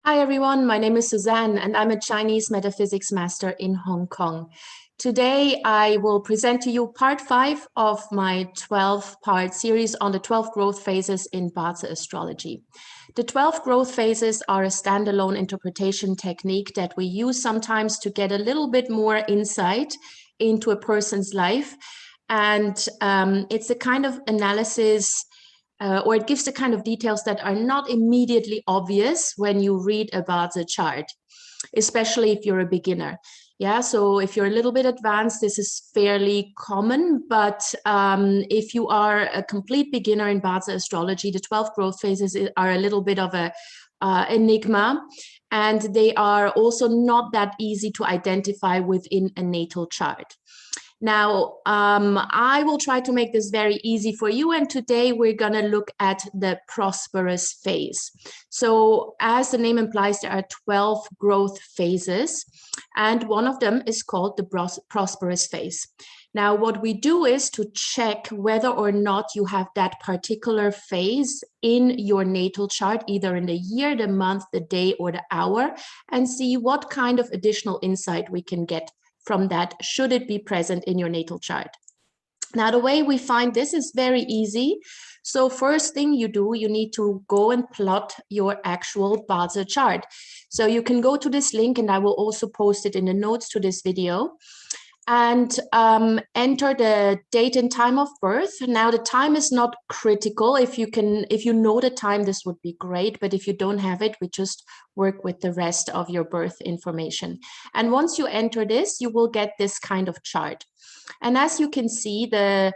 Hi everyone, my name is Suzanne and I'm a Chinese metaphysics master in Hong Kong. Today I will present to you part 5 of my 12-part series on the 12 growth phases in Bazi Astrology. The 12 growth phases are a standalone interpretation technique that we use sometimes to get a little bit more insight into a person's life. And it's a kind of analysis or it gives the kind of details that are not immediately obvious when you read about the chart, especially if you're a beginner. Yeah, so if you're a little bit advanced, this is fairly common, but if you are a complete beginner in Bazi Astrology, the 12 growth phases are a little bit of a enigma, and they are also not that easy to identify within a natal chart. Now, I will try to make this very easy for you. And today we're going to look at the prosperous phase. So as the name implies, there are 12 growth phases, and one of them is called the prosperous phase. Now, what we do is to check whether or not you have that particular phase in your natal chart, either in the year, the month, the day, or the hour, and see what kind of additional insight we can get from that, should it be present in your natal chart. Now, the way we find this is very easy. So first thing you do, you need to go and plot your actual Bazi chart. So you can go to this link, and I will also post it in the notes to this video, and enter the date and time of birth. Now, the time is not critical. If you know the time, this would be great. But if you don't have it, we just work with the rest of your birth information. And once you enter this, you will get this kind of chart. And as you can see, the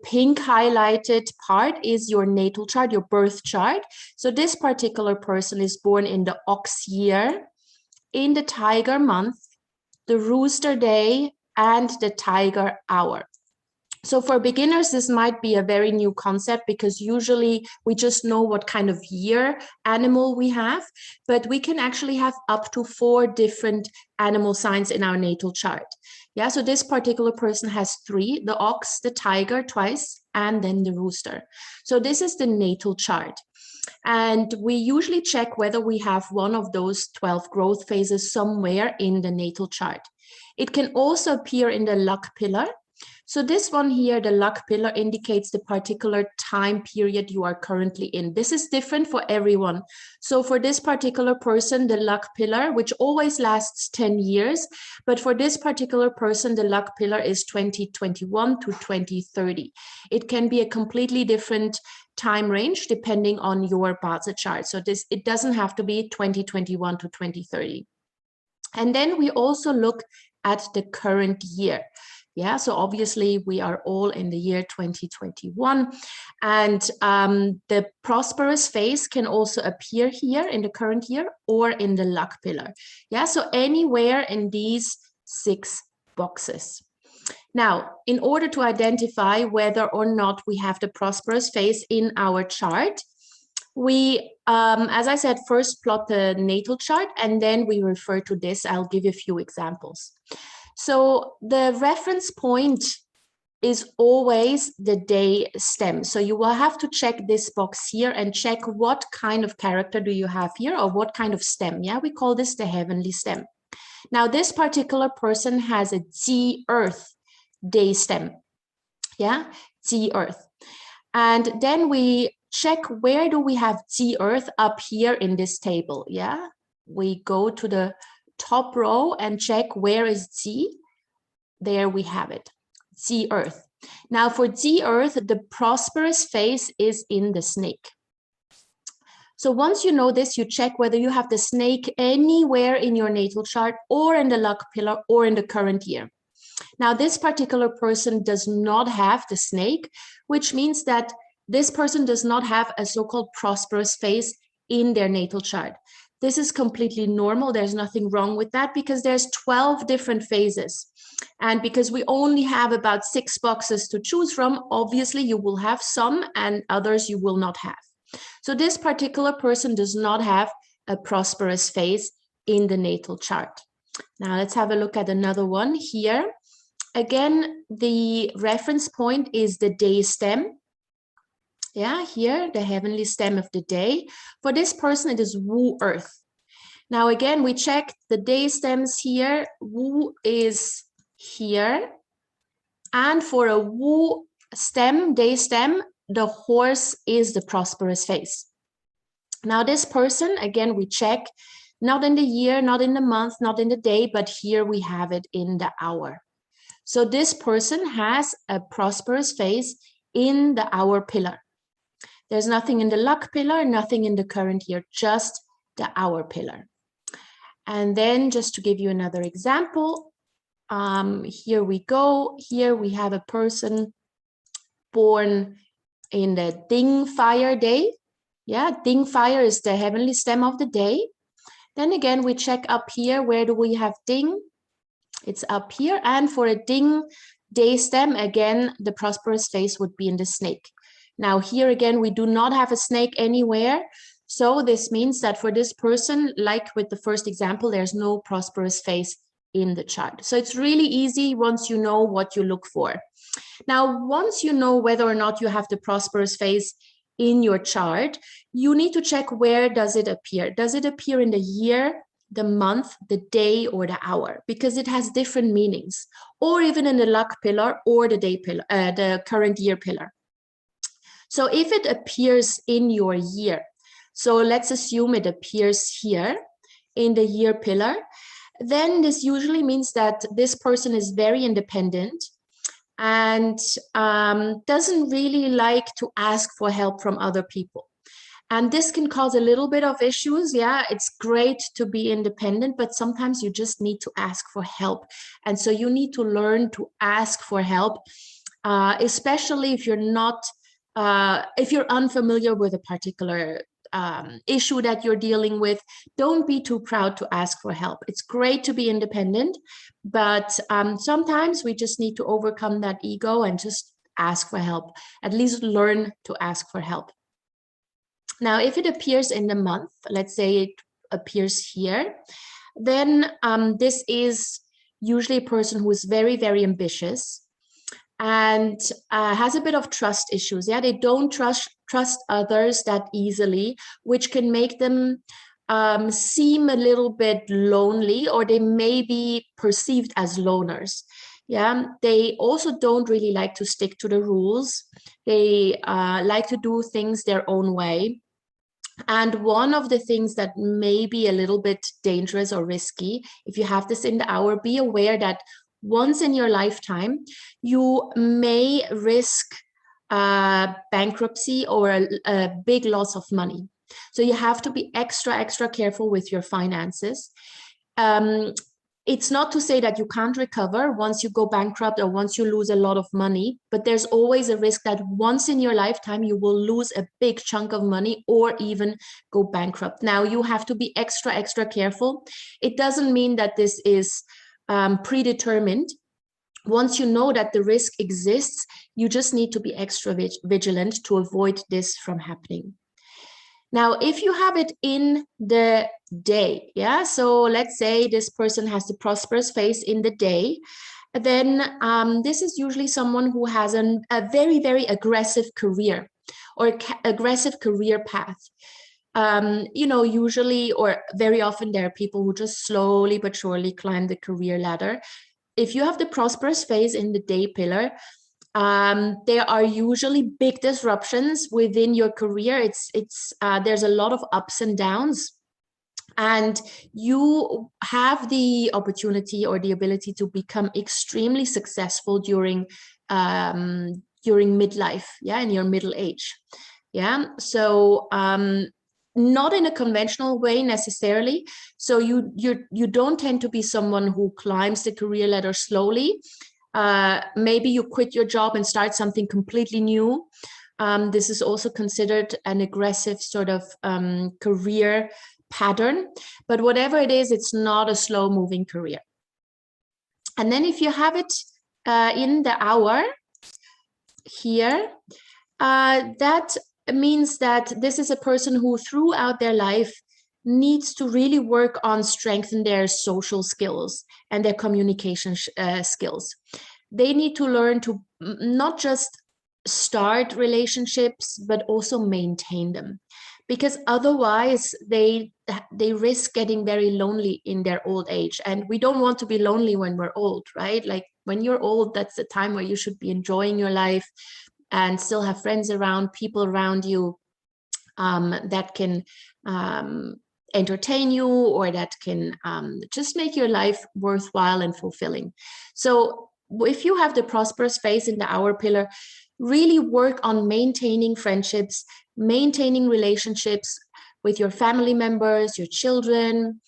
pink highlighted part is your natal chart, your birth chart. So this particular person is born in the ox year, in the tiger month, the rooster day, and the tiger hour. So for beginners, this might be a very new concept because usually we just know what kind of year animal we have, but we can actually have up to 4 different animal signs in our natal chart. Yeah, so this particular person has 3, the ox, the tiger twice, and then the rooster. So this is the natal chart. And we usually check whether we have one of those 12 growth phases somewhere in the natal chart. It can also appear in the luck pillar. So this one here, the luck pillar, indicates the particular time period you are currently in. This is different for everyone. So for this particular person, the luck pillar, which always lasts 10 years, but for this particular person, the luck pillar is 2021 to 2030. It can be a completely different time range depending on your Bazi chart. So it doesn't have to be 2021 to 2030. And then we also look at the current year. Yeah, so obviously we are all in the year 2021, and the prosperous phase can also appear here in the current year or in the luck pillar. Yeah, so anywhere in these 6 boxes. Now, in order to identify whether or not we have the prosperous phase in our chart, we, as I said, first plot the natal chart, and then we refer to this. I'll give you a few examples. So the reference point is always the day stem. So you will have to check this box here and check what kind of character do you have here, or what kind of stem. Yeah, we call this the heavenly stem. Now, this particular person has a Zi Earth day stem. Yeah, Zi Earth. And then we check where do we have Zi Earth up here in this table. Yeah, we go to the top row and check where is Zi. There we have it, Zi Earth. Now for Zi Earth, the prosperous phase is in the snake. So once you know this, you check whether you have the snake anywhere in your natal chart, or in the luck pillar, or in the current year. Now this particular person does not have the snake, which means that this person does not have a so-called prosperous phase in their natal chart. This is completely normal. There's nothing wrong with that because there's 12 different phases. And because we only have about 6 boxes to choose from, obviously you will have some and others you will not have. So this particular person does not have a prosperous phase in the natal chart. Now let's have a look at another one here. Again, the reference point is the day stem. Yeah, here, the heavenly stem of the day. For this person, it is Wu Earth. Now, again, we check the day stems here. Wu is here. And for a Wu stem, day stem, the horse is the prosperous phase. Now, this person, again, we check not in the year, not in the month, not in the day, but here we have it in the hour. So this person has a prosperous phase in the hour pillar. There's nothing in the luck pillar, nothing in the current year, just the hour pillar. And then just to give you another example, here we go. Here we have a person born in the Ding fire day. Yeah, Ding fire is the heavenly stem of the day. Then again, we check up here. Where do we have Ding? It's up here. And for a Ding day stem, again, the prosperous phase would be in the snake. Now here again, we do not have a snake anywhere. So this means that for this person, like with the first example, there's no prosperous phase in the chart. So it's really easy once you know what you look for. Now, once you know whether or not you have the prosperous phase in your chart, you need to check where does it appear. Does it appear in the year, the month, the day, or the hour? Because it has different meanings. Or even in the luck pillar or the day pillar, the current year pillar. So if it appears in your year, so let's assume it appears here in the year pillar, then this usually means that this person is very independent and doesn't really like to ask for help from other people. And this can cause a little bit of issues. Yeah, it's great to be independent, but sometimes you just need to ask for help. And so you need to learn to ask for help, especially if you're not, if you're unfamiliar with a particular issue that you're dealing with. Don't be too proud to ask for help. It's great to be independent, but sometimes we just need to overcome that ego and just ask for help, at least learn to ask for help. Now, if it appears in the month, let's say it appears here, then this is usually a person who is very, very ambitious and has a bit of trust issues. Yeah, they don't trust others that easily, which can make them seem a little bit lonely, or they may be perceived as loners. Yeah, they also don't really like to stick to the rules. They like to do things their own way. And one of the things that may be a little bit dangerous or risky, if you have this in the hour, be aware that once in your lifetime, you may risk bankruptcy or a big loss of money. So you have to be extra careful with your finances. It's not to say that you can't recover once you go bankrupt or once you lose a lot of money, but there's always a risk that once in your lifetime, you will lose a big chunk of money or even go bankrupt. Now, you have to be extra careful. It doesn't mean that this is predetermined. Once you know that the risk exists, you just need to be extra vigilant to avoid this from happening. Now, if you have it in the day, yeah, so let's say this person has the prosperous phase in the day, then this is usually someone who has a very aggressive career or aggressive career path. You know, usually or very often there are people who just slowly but surely climb the career ladder. If you have the prosperous phase in the day pillar, there are usually big disruptions within your career. There's a lot of ups and downs, and you have the opportunity or the ability to become extremely successful during midlife, yeah, in your middle age, yeah. So not in a conventional way necessarily. So you don't tend to be someone who climbs the career ladder slowly. Maybe you quit your job and start something completely new. This is also considered an aggressive sort of career pattern. But whatever it is, it's not a slow moving career. And then if you have it in the hour here, that means that this is a person who throughout their life needs to really work on strengthen their social skills and their communication skills. They need to learn to not just start relationships, but also maintain them, because otherwise they risk getting very lonely in their old age. And we don't want to be lonely when we're old, right? Like when you're old, that's the time where you should be enjoying your life and still have friends around, people around you that can entertain you, or that can just make your life worthwhile and fulfilling. So if you have the prosperous phase in the hour pillar, really work on maintaining friendships, maintaining relationships with your family members, your children,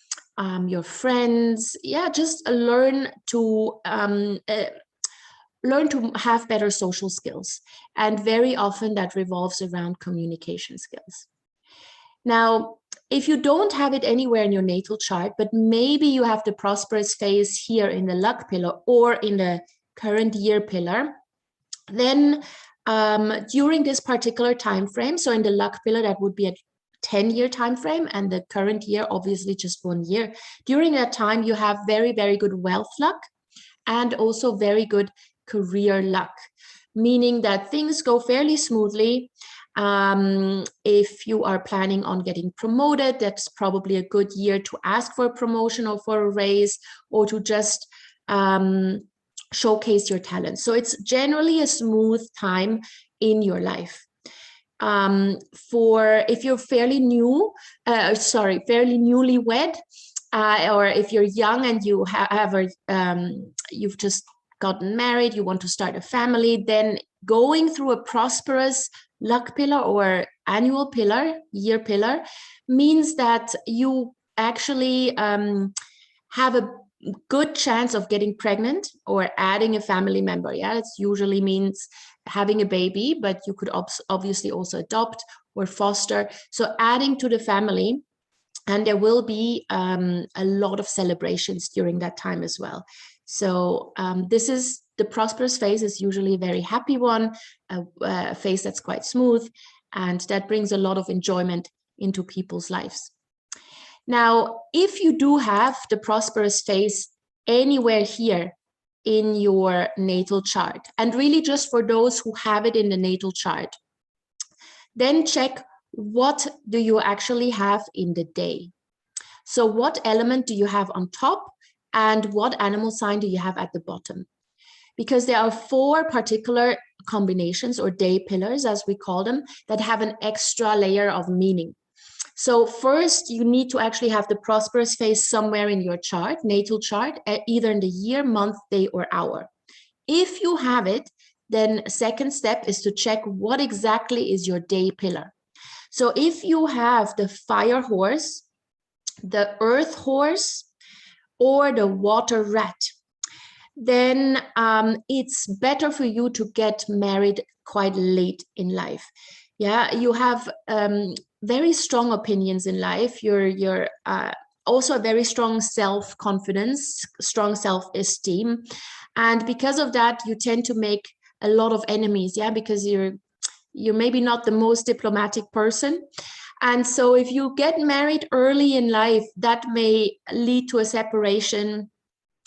your friends. Yeah, just learn to have better social skills. And very often that revolves around communication skills. Now, if you don't have it anywhere in your natal chart, but maybe you have the prosperous phase here in the luck pillar or in the current year pillar, then during this particular time frame, so in the luck pillar, that would be a 10-year time frame, and the current year, obviously just 1 year. During that time, you have very, very good wealth luck and also very good career luck, meaning that things go fairly smoothly. If you are planning on getting promoted, that's probably a good year to ask for a promotion or for a raise, or to just showcase your talent. So it's generally a smooth time in your life. For if you're fairly new, fairly newlywed, or if you're young and you you've just gotten married, you want to start a family, then going through a prosperous luck pillar or annual pillar, year pillar, means that you actually have a good chance of getting pregnant or adding a family member. Yeah, it usually means having a baby, but you could obviously also adopt or foster. So adding to the family, and there will be a lot of celebrations during that time as well. So this is the prosperous phase, is usually a very happy one, a phase that's quite smooth, and that brings a lot of enjoyment into people's lives. Now, if you do have the prosperous phase anywhere here in your natal chart, and really just for those who have it in the natal chart, then check what do you actually have in the day. So what element do you have on top, and what animal sign do you have at the bottom? Because there are 4 particular combinations or day pillars, as we call them, that have an extra layer of meaning. So first, you need to actually have the prosperous phase somewhere in your chart, natal chart, either in the year, month, day, or hour. If you have it, then second step is to check what exactly is your day pillar. So if you have the fire horse, the earth horse, or the water rat, then it's better for you to get married quite late in life. Yeah, you have very strong opinions in life. You're also a very strong self-confidence, strong self-esteem. And because of that, you tend to make a lot of enemies, yeah, because you're maybe not the most diplomatic person. And so if you get married early in life, that may lead to a separation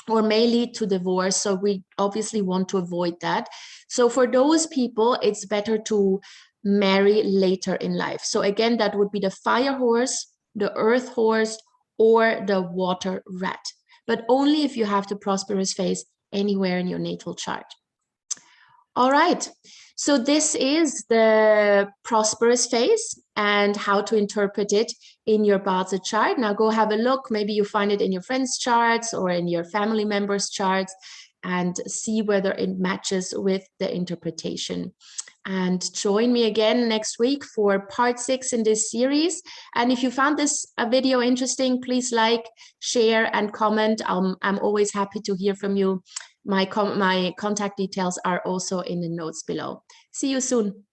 or may lead to divorce. So we obviously want to avoid that. So for those people, it's better to marry later in life. So again, that would be the fire horse, the earth horse, or the water rat, but only if you have the prosperous phase anywhere in your natal chart. All right, so this is the prosperous phase and how to interpret it in your Bazi chart. Now go have a look. Maybe you find it in your friends' charts or in your family members' charts, and see whether it matches with the interpretation. And join me again next week for part 6 in this series. And if you found this video interesting, please like, share, and comment. I'm always happy to hear from you. My contact details are also in the notes below. See you soon.